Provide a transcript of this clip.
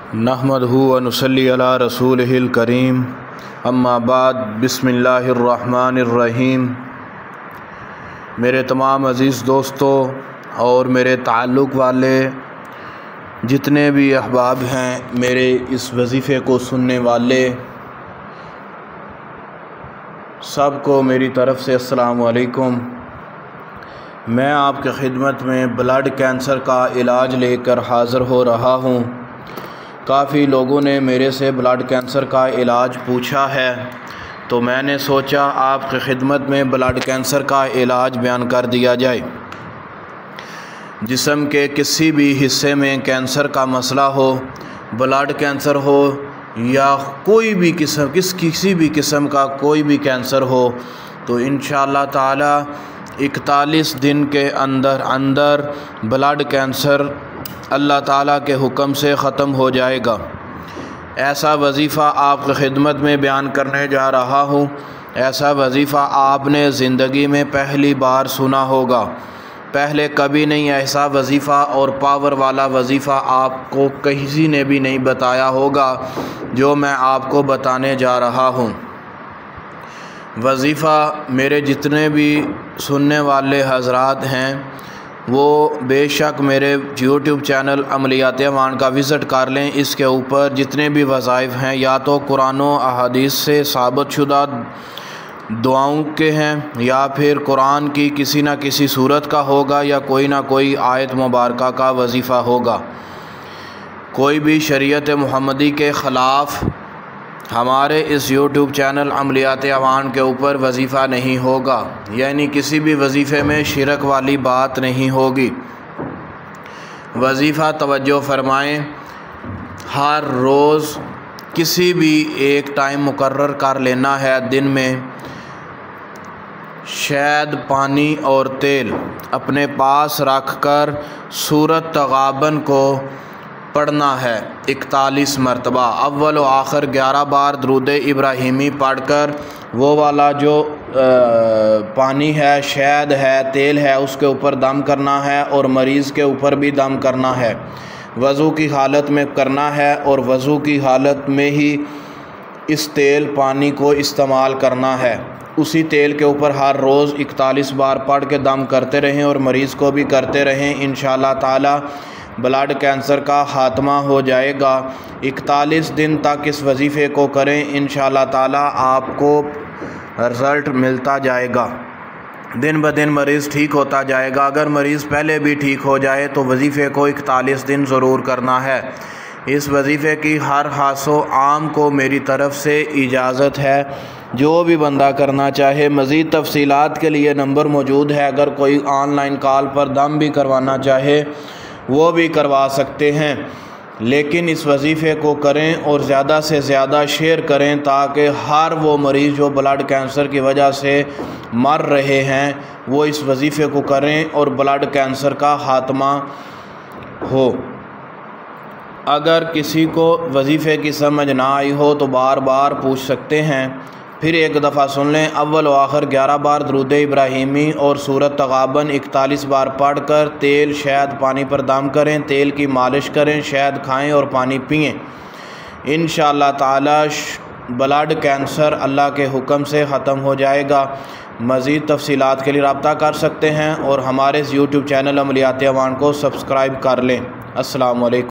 नहमदहु व नुसल्ली अला रसूलिहिल करीम, अम्मा बाद, बिस्मिल्लाहिर्रहमानिर्रहीम। मेरे तमाम अज़ीज़ दोस्तों और मेरे ताल्लुक़ वाले जितने भी अहबाब हैं, मेरे इस वजीफ़े को सुनने वाले सबको मेरी तरफ़ से अस्सलामु अलैकुम। मैं आपके खिदमत में ब्लड कैंसर का इलाज लेकर हाज़िर हो रहा हूँ। काफ़ी लोगों ने मेरे से ब्लड कैंसर का इलाज पूछा है, तो मैंने सोचा आपकी खिदमत में ब्लड कैंसर का इलाज बयान कर दिया जाए। जिस्म के किसी भी हिस्से में कैंसर का मसला हो, ब्लड कैंसर हो या कोई भी किसी भी किस्म का कोई भी कैंसर हो, तो इंशाअल्लाह ताला 41 दिन के अंदर ब्लड कैंसर अल्लाह ताला के हुक्म से ख़त्म हो जाएगा। ऐसा वजीफ़ा आपकी खिदमत में बयान करने जा रहा हूँ। ऐसा वजीफ़ा आपने ज़िंदगी में पहली बार सुना होगा। पहले कभी नहीं ऐसा वजीफ़ा और पावर वाला वजीफ़ा आपको किसी ने भी नहीं बताया होगा जो मैं आपको बताने जा रहा हूँ। वजीफ़ा मेरे जितने भी सुनने वाले हज़रात हैं वो बेशक मेरे यूट्यूब चैनल अमलियात अमान का विज़िट कर लें। इसके ऊपर जितने भी वज़ाइफ हैं या तो कुरान व अहादीस से साबित शुदा दुआओं के हैं या फिर कुरान की किसी न किसी सूरत का होगा या कोई ना कोई आयत मुबारका का वजीफ़ा होगा। कोई भी शरीयत मुहम्मदी के ख़िलाफ़ हमारे इस यूट्यूब चैनल अमलियात अवान के ऊपर वजीफ़ा नहीं होगा, यानी किसी भी वजीफ़े में शिरक वाली बात नहीं होगी। वजीफ़ा तवज्जो फरमाएं, हर रोज़ किसी भी एक टाइम मुकर्रर कर लेना है। दिन में शहद, पानी और तेल अपने पास रख कर सूरत तगाबन को पढ़ना है 41 मरतबा। अव्वल व आखिर 11 बार दरूद इब्राहिमी पढ़कर वो वाला जो पानी है, शहद है, तेल है, उसके ऊपर दम करना है और मरीज़ के ऊपर भी दम करना है। वज़ू की हालत में करना है और वज़ू की हालत में ही इस तेल पानी को इस्तेमाल करना है। उसी तेल के ऊपर हर रोज़ 41 बार पढ़ के दम करते रहें और मरीज़ को भी करते रहें। इंशाअल्लाह ताला ब्लड कैंसर का ख़ात्मा हो जाएगा। 41 दिन तक इस वजीफ़े को करें, इंशाअल्लाह ताला आपको रिज़ल्ट मिलता जाएगा। दिन ब दिन मरीज़ ठीक होता जाएगा। अगर मरीज़ पहले भी ठीक हो जाए तो वजीफ़े को 41 दिन ज़रूर करना है। इस वजीफ़े की हर खासो आम को मेरी तरफ़ से इजाज़त है। जो भी बंदा करना चाहे, मज़ीद तफ़सीलात के लिए नंबर मौजूद है। अगर कोई ऑनलाइन कॉल पर दम भी करवाना चाहे वो भी करवा सकते हैं। लेकिन इस वजीफ़े को करें और ज़्यादा से ज़्यादा शेयर करें ताकि हर वो मरीज़ जो ब्लड कैंसर की वजह से मर रहे हैं वो इस वजीफ़े को करें और ब्लड कैंसर का ख़ात्मा हो। अगर किसी को वजीफ़े की समझ ना आई हो तो बार बार पूछ सकते हैं। फिर एक दफ़ा सुन लें। अव्वल व आखिर 11 बार दरूद इब्राहिमी और सूरत तगाबन 41 बार पढ़कर तेल, शहद, पानी पर दम करें। तेल की मालिश करें, शहद खाएं और पानी पिएं। इंशाअल्लाह ताला ब्लड कैंसर अल्लाह के हुक्म से ख़त्म हो जाएगा। मज़ीद तफ़सीलात के लिए रब्ता कर सकते हैं और हमारे यूट्यूब चैनल अमलियात अवान को सब्सक्राइब कर लें। अस्सलामु अलैकुम।